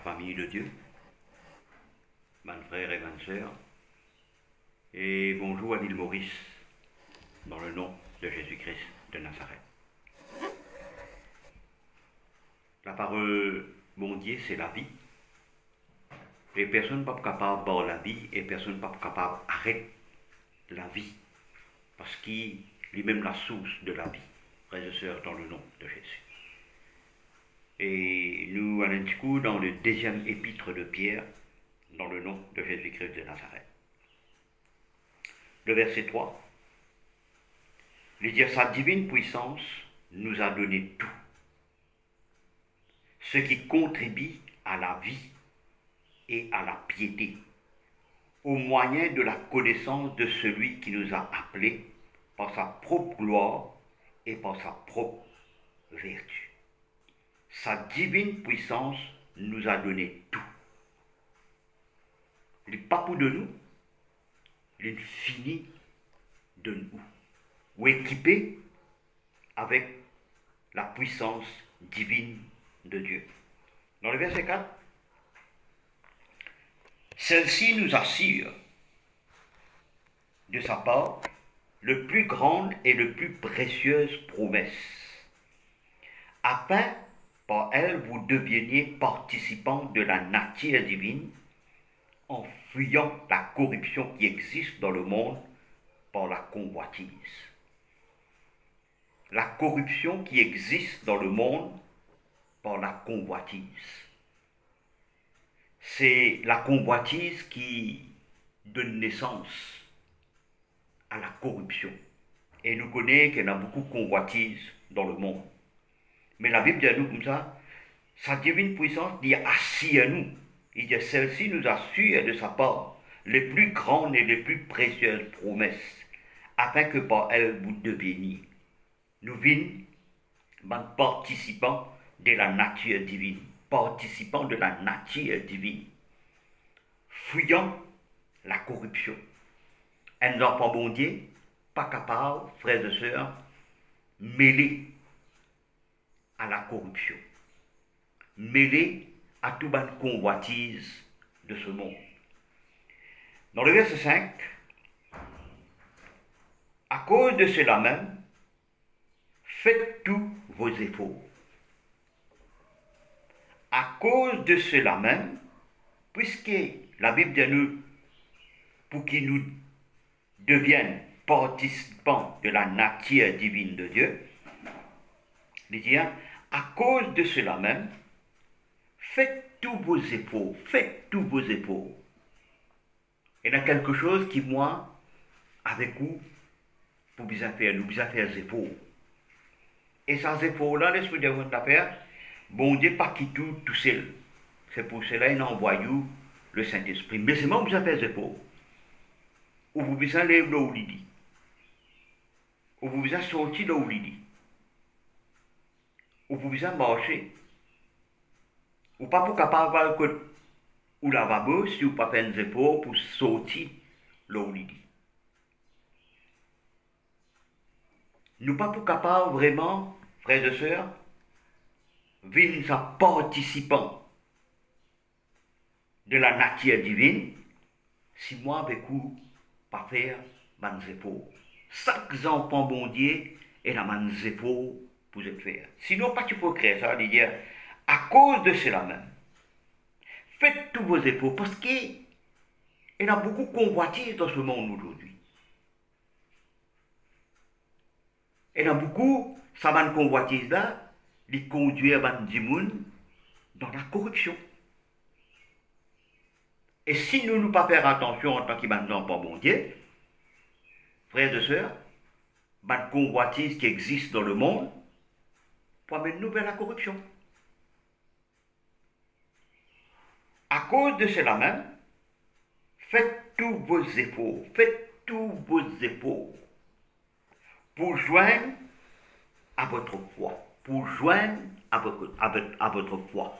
famille de Dieu, mes frères et mes sœurs, et bonjour à l'île Maurice, dans le nom de Jésus-Christ de Nazareth. La parole, mon Dieu, c'est la vie. Et personne n'est pas capable de voir la vie, et personne n'est pas capable d'arrêter la vie, parce qu'il est même la source de la vie, frères et sœurs, dans le nom de Jésus. Et nous allons du coup dans le deuxième épître de Pierre, dans le nom de Jésus-Christ de Nazareth. Le verset 3, il dit: sa divine puissance nous a donné tout, ce qui contribue à la vie et à la piété, au moyen de la connaissance de celui qui nous a appelés par sa propre gloire et par sa propre vertu. Sa divine puissance nous a donné tout. Il n'est pas pour de nous, il est fini de nous, ou équipé avec la puissance divine de Dieu. Dans le verset 4, celle-ci nous assure de sa part le plus grande et le plus précieuse promesse, afin par elle vous deveniez participants de la nature divine, en fuyant la corruption qui existe dans le monde par la convoitise. La corruption qui existe dans le monde par la convoitise. C'est la convoitise qui donne naissance à la corruption. Et nous connaissons qu'il y en a beaucoup de convoitises dans le monde. Mais la Bible dit à nous comme ça, sa divine puissance dit assis à nous. Il dit, celle-ci nous assure de sa part les plus grandes et les plus précieuses promesses, afin que par elle vous deveniez. Nous vîmes participants de la nature divine, participants de la nature divine, fuyant la corruption. Un enfant bon Dieu, pas capable, frères et sœurs, mêlés à la corruption, mêlés à toute bonne convoitise de ce monde. Dans le verset 5, à cause de cela même, faites tous vos efforts. À cause de cela même, puisque la Bible dit à nous, pour qu'ils nous deviennent participants de la nature divine de Dieu, il dit, à cause de cela même, faites tous vos efforts, faites tous vos efforts. Il y a quelque chose qui, moi, avec vous, pour bien faire, nous bien faire des efforts. Et ces efforts-là, l'esprit de votre affaire, bon Dieu, pas qui tout seul. C'est pour cela qu'il envoie le Saint-Esprit. Mais c'est moi qui vous faire des efforts. Ou vous bien aller là où il dit. Ou vous bien sortir là où il dit. Ou vous bien marcher. Ou pas pour capable avoir le ou lavabo si vous pas fait des efforts pour sortir là où il dit. Nous pas pour capable vraiment, frères et sœurs, vivre sa participant de la nature divine, si moi avec vous pas faire des efforts. Chaque enfant bon Dieu est la des efforts pour se faire. Sinon pas tu peux créer ça, de dire à cause de cela même. Faites tous vos efforts parce qu'il y a beaucoup de convoitises dans ce monde aujourd'hui. Il y a beaucoup, ça va convoitise là, les conduire à des gens dans la corruption. Et si nous ne pas faire attention en tant qu'enfants bon Dieu, frères et sœurs, la convoitise qui existe dans le monde, pour amener nous vers la corruption. À cause de cela même, faites tous vos efforts, pour joindre à votre foi, à votre foi.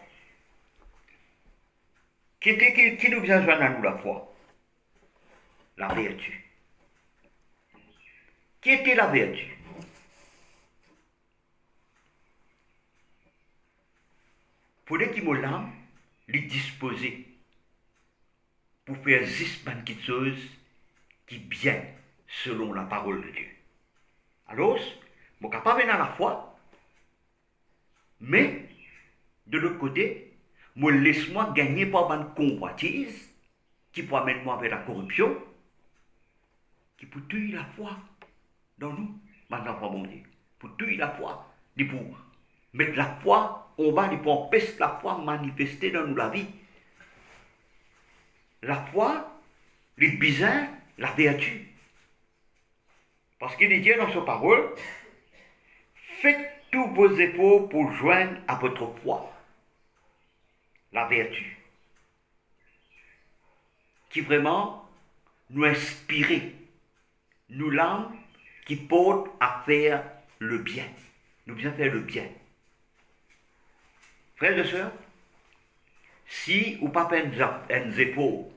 Qui nous vient joindre à nous la foi? La vertu. Qui était la vertu? Pour les qui m'ont l'âme, les disposer pour faire juste quelque chose qui est bien selon la parole de Dieu. Alors, je suis capable à la foi, mais de l'autre côté, je laisse-moi gagner par une convoitise qui peut amener moi vers la corruption, qui peut tuer la foi dans nous, maintenant, pas bon Dieu, pour tuer la foi, pour mettre la foi en bas, pour empêcher la foi manifester dans nous la vie. La foi, les bizarres, la vertu. Parce qu'il dit dans sa parole, faites tous vos efforts pour joindre à votre foi la vertu, qui vraiment nous inspire, nous l'âme qui porte à faire le bien, nous bien faire le bien. Frères et sœurs, si vous pas fait un efforts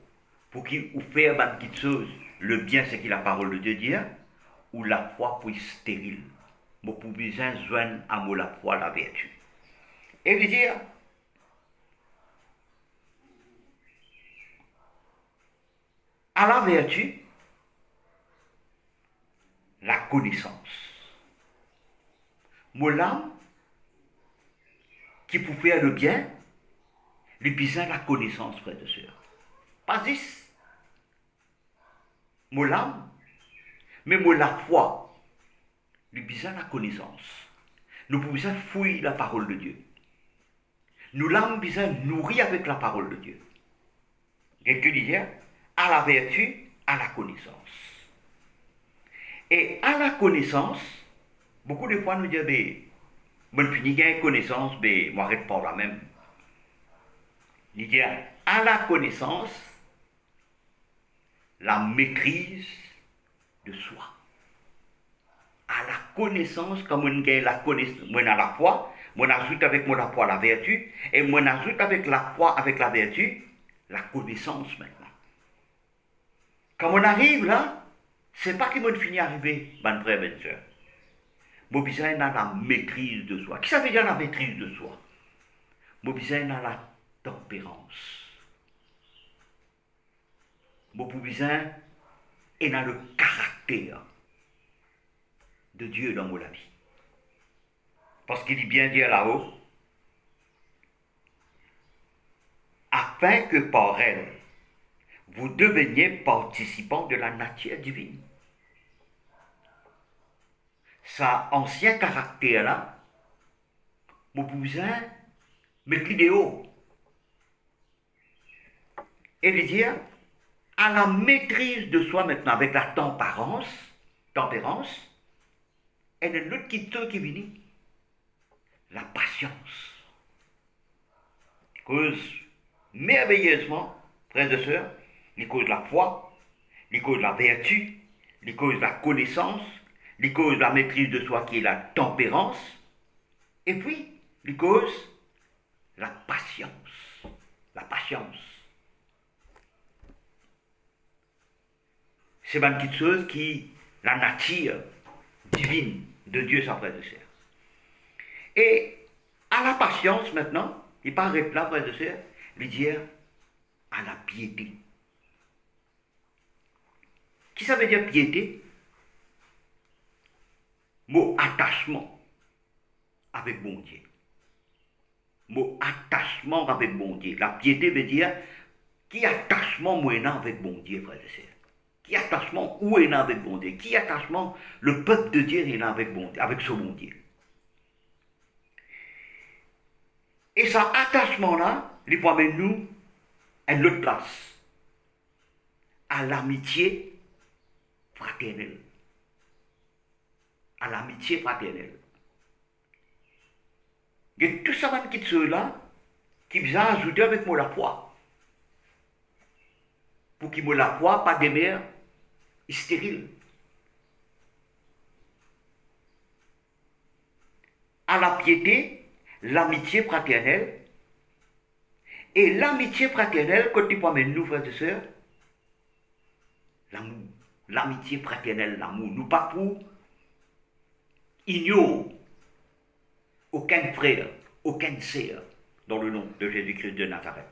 pour qu'il vous fasse quelque chose, le bien c'est qu'il la parole de Dieu dit, ou la foi pour stérile. Vous pouvez joindre à moi la foi, la vertu. Et lui dire, à la vertu, la connaissance. Mon l'âme, qui peut faire le bien, lui besoin la connaissance, frères et sœurs. Pas 10. Mon l'âme, mais moi la foi, lui besoin la connaissance. Nous pouvons besoin fouiller la parole de Dieu. Nous l'âme besoin nourrir avec la parole de Dieu. Quelqu'un disait, à la vertu, à la connaissance. Et à la connaissance, beaucoup de fois nous disons, je finis gain connaissance, je m'arrête pas là même. Il dit, à la connaissance, la maîtrise de soi. À la connaissance, comme on gagne la connaissance, on a la foi, on ajoute avec mon la foi la vertu, et on ajoute avec la foi, avec la vertu, la connaissance maintenant. Quand on arrive là, c'est pas qu'il me finit arriver, mon frère, mes soeurs. Mon besoin a la maîtrise de soi. Qui ça veut dire la maîtrise de soi? Mon besoin a la tempérance. Mon besoin est dans le caractère de Dieu dans la vie. Parce qu'il dit bien dire là-haut, afin que par elle, vous deveniez participants de la nature divine. Ça ancien caractère-là, vous pouvez mettre l'idéal. Et lui dire, à la maîtrise de soi maintenant, avec la tempérance, et de l'autre qui vient, la patience. Cause merveilleusement, frères et sœurs, les causes de la foi, les causes de la vertu, les causes de la connaissance, les causes de la maîtrise de soi qui est la tempérance, et puis les causes la patience. La patience. C'est une petite chose qui, la nature divine de Dieu, sans frère de sœur. Et à la patience maintenant, il paraît là, frère de sœur, lui dire à la piété. Qui ça veut dire piété? Mot attachement avec bon Dieu. Mot attachement avec bon Dieu. La piété veut dire qui attachement moi avec bon Dieu, frère et sœur. Qui attachement où est avec bon Dieu. Qui attachement le peuple de Dieu est avec bon Dieu, avec ce bon Dieu. Et cet attachement-là, il peut amener nous à une autre place. À l'amitié fraternelle. À l'amitié fraternelle. Il y a tout ça qui est là qui vient ajouter avec moi la foi. Pour qu'il me la foi pas des mères stériles. À la piété, l'amitié fraternelle. Et l'amitié fraternelle, quand tu peux amener nous, frères et sœurs, l'amour. L'amitié fraternelle, l'amour. Nous pas pour ignorer aucun frère, aucune sœur, dans le nom de Jésus-Christ de Nazareth.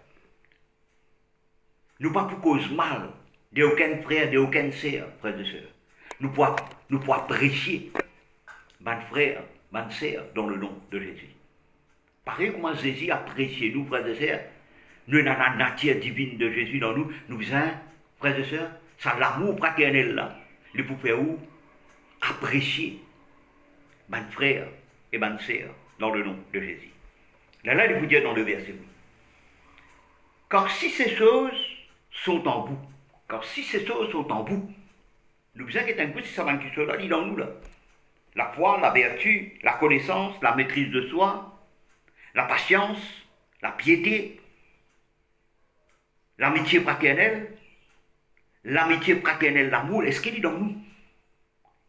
Nous pas pour cause mal, de aucun frère, de aucune sœur, frères et sœurs. Nous pouvons apprécier, mon frère, mon sœur, dans le nom de Jésus. Pareil comment Jésus apprécie nous, frères et sœurs, nous avons la nature divine de Jésus dans nous, nous faisons, frères et sœurs, ça l'amour fraternel là, le pour faire où apprécier mon frère et mon sœur dans le nom de Jésus. Là, il vous dit dans le verset 8. Car si ces choses sont en vous, nous vous inquiétez un peu si ça va qui cela dit dans nous là. La foi, la vertu, la connaissance, la maîtrise de soi, la patience, la piété, l'amitié fraternelle, l'amour, est-ce qu'il dit dans nous?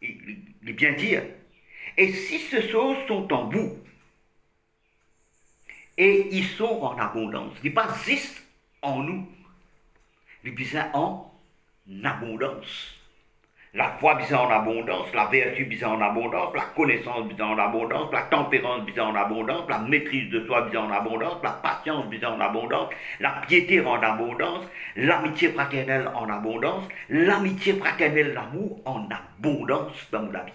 Il bien dire. Et si ces choses sont en vous, et ils sont en abondance, ils pas juste en nous, ils bien en abondance. La foi bien en abondance, la vertu bien en abondance, la connaissance bien en abondance, la tempérance bien en abondance, la maîtrise de soi bien en abondance, la patience bien en abondance, la piété en abondance, l'amitié fraternelle en abondance, l'amitié fraternelle, l'amour en abondance dans la vie.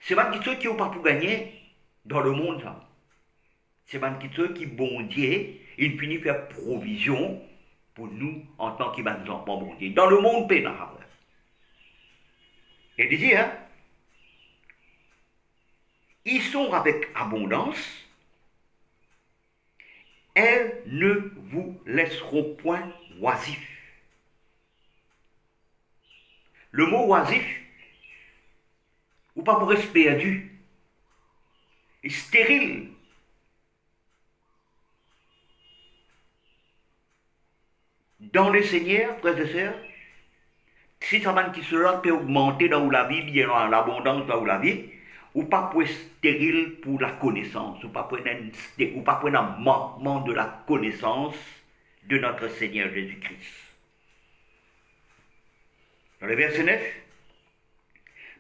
C'est pas ceux qui n'ont pas pour gagner dans le monde, ça. C'est pas ceux qui, bon Dieu, il finit faire provision pour nous en tant qu'enfants, bon Dieu. Dans le monde pénal. Et dit, hein, ils sont avec abondance, elles ne vous laisseront point oisifs. Le mot oisif, ou pas pour être perdu, est stérile. Dans le Seigneur, frères et sœurs, si ça va qui cela peut augmenter dans la vie, bien dans l'abondance dans la vie, ou pas pour être stérile pour la connaissance, ou pas pour un manquement de la connaissance de notre Seigneur Jésus-Christ. Dans le verset 9,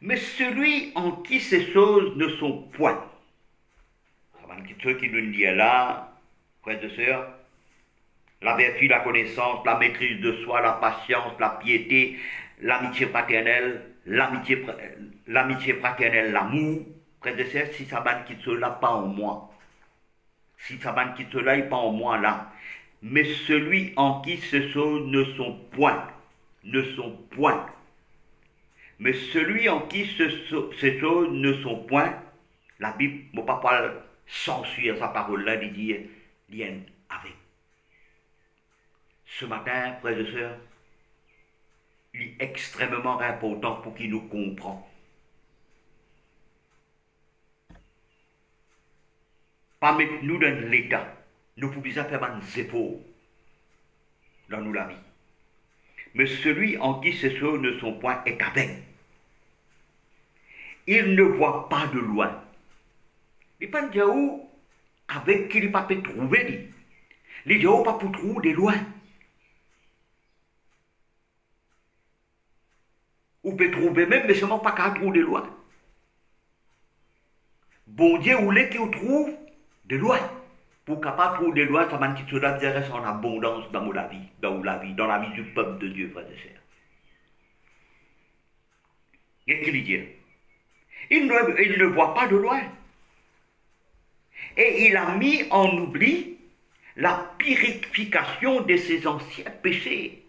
mais celui en qui ces choses ne sont point, ça va ceux qui nous disent là, frères et sœurs, la vertu, la connaissance, la maîtrise de soi, la patience, la piété, l'amitié fraternelle, l'amour, frères et sœurs, si ça va quitte cela pas en moi, si ça va quitte cela pas en moi là, mais celui en qui ces choses ne sont point, mais celui en qui ces choses ne sont point, la Bible ne va pas censurer sa parole là, il dit, lien avec. Ce matin, frères et sœurs, il est extrêmement important pour qu'il nous comprenne. Pas mettre nous dans l'état, nous pouvons faire des épaules dans nous la vie. Mais celui en qui ces choses ne sont point est avec. Il ne voit pas de loin. Il ne peut pas dire où, avec qui il ne peut pas trouver. Il ne dit pas pour trouver de loin. Ou peut trouver même, mais seulement pas qu'à trouver de loin. Bon Dieu, où est qu'il trouve de loin. Pour capable trouver de loin, ça m'a dit que cela reste en abondance dans la vie, dans la vie du peuple de Dieu, frères et sœurs. Qu'est-ce qu'il dit? Il ne voit pas de loin. Et il a mis en oubli la purification de ses anciens péchés.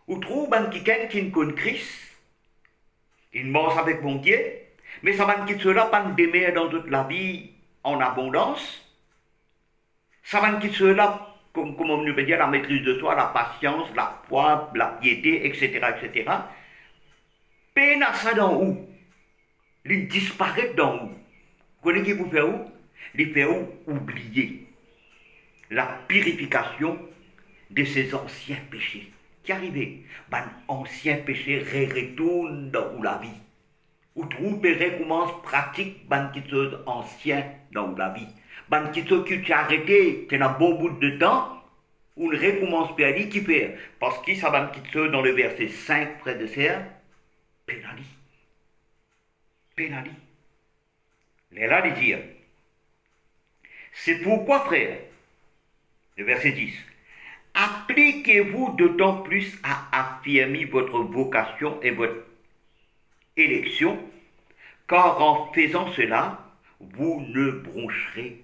Ou trouve quelqu'un qui ne connaît Christ, il mange avec bon Dieu, mais ça va quitter cela pas demeure dans toute la vie en abondance. Ça va quitter cela, comme on peut dire, la maîtrise de soi, la patience, la foi, la piété, etc., etc. Peine à ça dans où? Il disparaît dans où? Vous connaissez qui vous fait où? Il fait où? Oublier la purification de ses anciens péchés. Qui arrivait? Ben, ancien péché retourne dans la vie. Ou trouve recommence pratique ban qui chose ancien dans la vie. Ban qui chose qui tu as arrêté, tu as un bon bout de temps, ou le recommence perdu qui fait. Parce que ça ban qui chose dans le verset 5 près de serre, pénali. Pénali. Les là de dire. C'est pourquoi, frère, Le verset 10. Appliquez-vous d'autant plus à affirmer votre vocation et votre élection, car en faisant cela, vous ne broncherez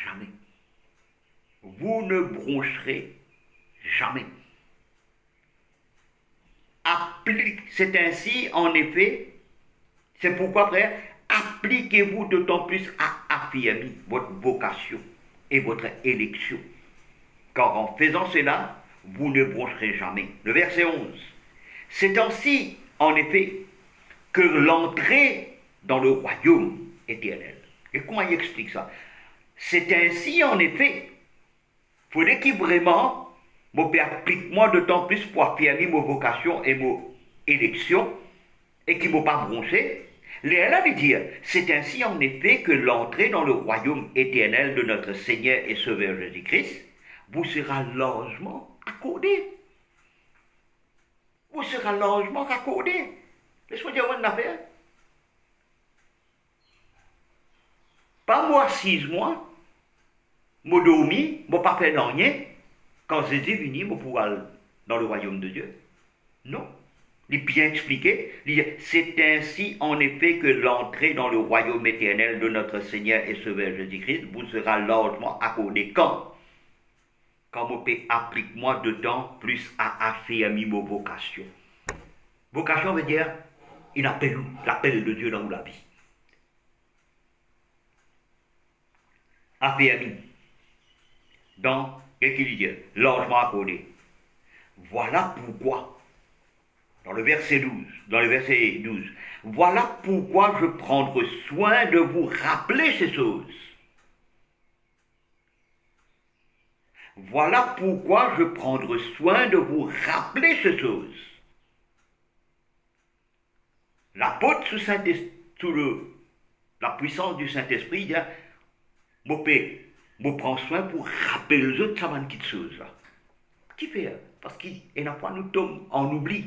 jamais. Vous ne broncherez jamais. C'est ainsi, en effet, c'est pourquoi, frère, appliquez-vous d'autant plus à affirmer votre vocation et votre élection. Car en faisant cela, vous ne broncherez jamais. Le verset 11. C'est ainsi, en effet, que l'entrée dans le royaume éternel. Et comment il explique ça? C'est ainsi, en effet, il faudrait qu'il vraiment, mon père, applique-moi d'autant plus pour affirmer mon vocation et mon élection, et qui ne m'a pas bronché. Léa veut dire, c'est ainsi, en effet, que l'entrée dans le royaume éternel de notre Seigneur et Sauveur Jésus-Christ vous sera largement accordée. Vous sera largement accordée. Laisse-moi dire une affaire. Pas moi, 6 mois, moi dormi, moi pas fait rien, quand Jésus est venu, moi pour aller dans le royaume de Dieu. Non. Il est bien expliqué. C'est ainsi, en effet, que l'entrée dans le royaume éternel de notre Seigneur et Sauveur Jésus-Christ vous sera largement accordée. Quand mon Père applique-moi d'autant plus à affirmer vos vocations. Vocation veut dire, il appelle l'appel de Dieu dans la vie. Affirmer. Donc, qu'est-ce qu'il dit? Largement accordé. Voilà pourquoi, dans le verset 12, voilà pourquoi je prendrai soin de vous rappeler ces choses. Voilà pourquoi je prendrai soin de vous rappeler ces choses. L'apôtre sous la puissance du Saint-Esprit dit, je prends soin pour rappeler les autres ça va quitter choses là. Qui fait? Parce qu'il y a fois nous tombons en oubli.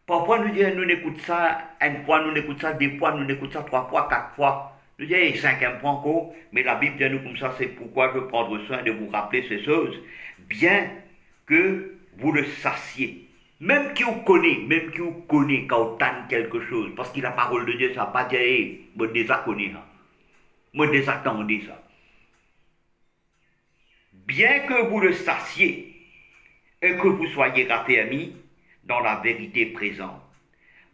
Parfois nous disons, nous n'écoutons ça une fois, nous n'écoutons ça 2 fois, nous n'écoutons ça 3 fois, 4 fois. Nous disons, 5e fois encore, mais la Bible dit nous comme ça, c'est pourquoi je prendrai soin de vous rappeler ces choses, bien que vous le sachiez. Même qui vous connaît quand on tente quelque chose, parce que la parole de Dieu, ça n'a pas dit, moi déjà connais ça. Moi déjà attendez ça. Bien que vous le sachiez et que vous soyez raffermis dans la vérité présente.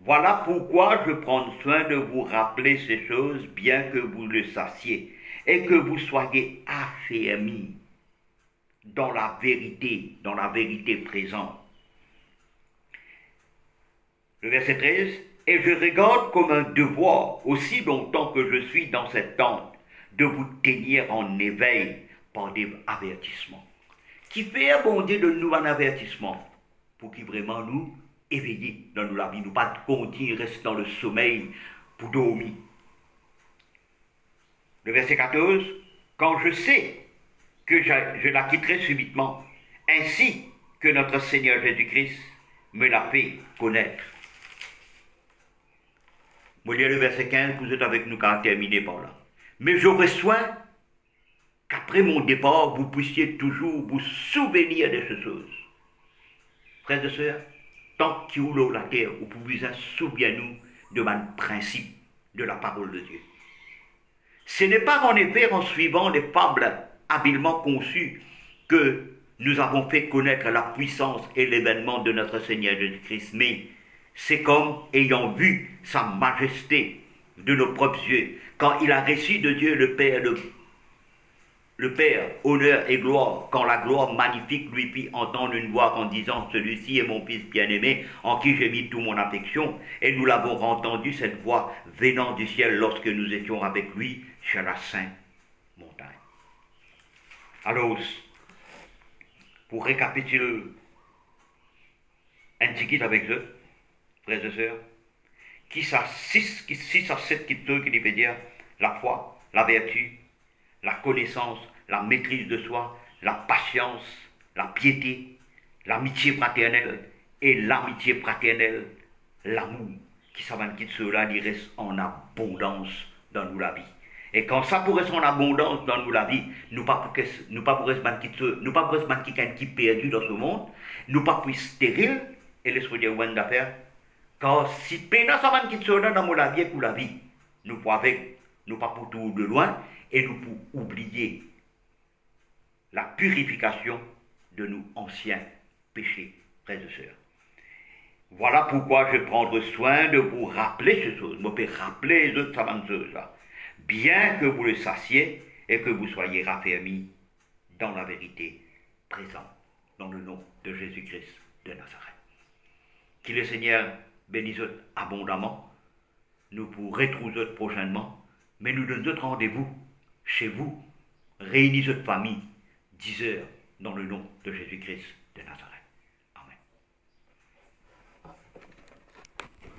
Voilà pourquoi je prends soin de vous rappeler ces choses, bien que vous le sachiez, et que vous soyez affermis dans la vérité présente. Le verset 13, et je regarde comme un devoir, aussi longtemps que je suis dans cette tente, de vous tenir en éveil par des avertissements. Qui fait abonder de nous un avertissement pour qu'il vraiment nous éveiller dans la vie, nous pas continuer, rester dans le sommeil pour dormir. Le verset 14, quand je sais que je la quitterai subitement, ainsi que notre Seigneur Jésus-Christ me l'a fait connaître. Moi, lire le verset 15, vous êtes avec nous quand terminer par là. Mais j'aurai soin qu'après mon départ, vous puissiez toujours vous souvenir de ces choses. Frères et sœurs, tant qu'il y a la terre, vous pouvez vous souvenir de mon principe de la parole de Dieu. Ce n'est pas en effet en suivant les fables habilement conçues que nous avons fait connaître la puissance et l'événement de notre Seigneur Jésus-Christ, mais c'est comme ayant vu sa majesté de nos propres yeux, quand il a reçu de Dieu le Père, honneur et gloire, quand la gloire magnifique lui fit entendre une voix en disant « Celui-ci est mon fils bien-aimé, en qui j'ai mis toute mon affection. » Et nous l'avons entendu, cette voix venant du ciel lorsque nous étions avec lui sur la sainte montagne. Alors, pour récapituler un petit avec eux, frères et sœurs, qui ça 6 à 7 qui veut dire la foi, la vertu, la connaissance, la maîtrise de soi, la patience, la piété, l'amitié fraternelle et l'amitié fraternelle, l'amour, qui savent que cela il reste en abondance dans nous la vie. Et quand ça pourrait son abondance dans nous la vie, nous pas pour qui perdu dans ce monde, nous pas pour stérile, et les soins d'affaires, car si peine ça man qui se dans nous la vie pour la vie, nous pour avec, nous pas pour tout de loin, et nous pour oublier la purification de nos anciens péchés, frères et sœurs. Voilà pourquoi je vais prendre soin de vous rappeler ces choses. Je peux rappeler les autres savantes choses là. Bien que vous le sachiez et que vous soyez raffermis dans la vérité présente, dans le nom de Jésus-Christ de Nazareth. Que le Seigneur bénisse abondamment. Nous vous retrouvons prochainement, mais nous donnons rendez-vous chez vous, réunis votre famille, 10 heures, dans le nom de Jésus-Christ de Nazareth.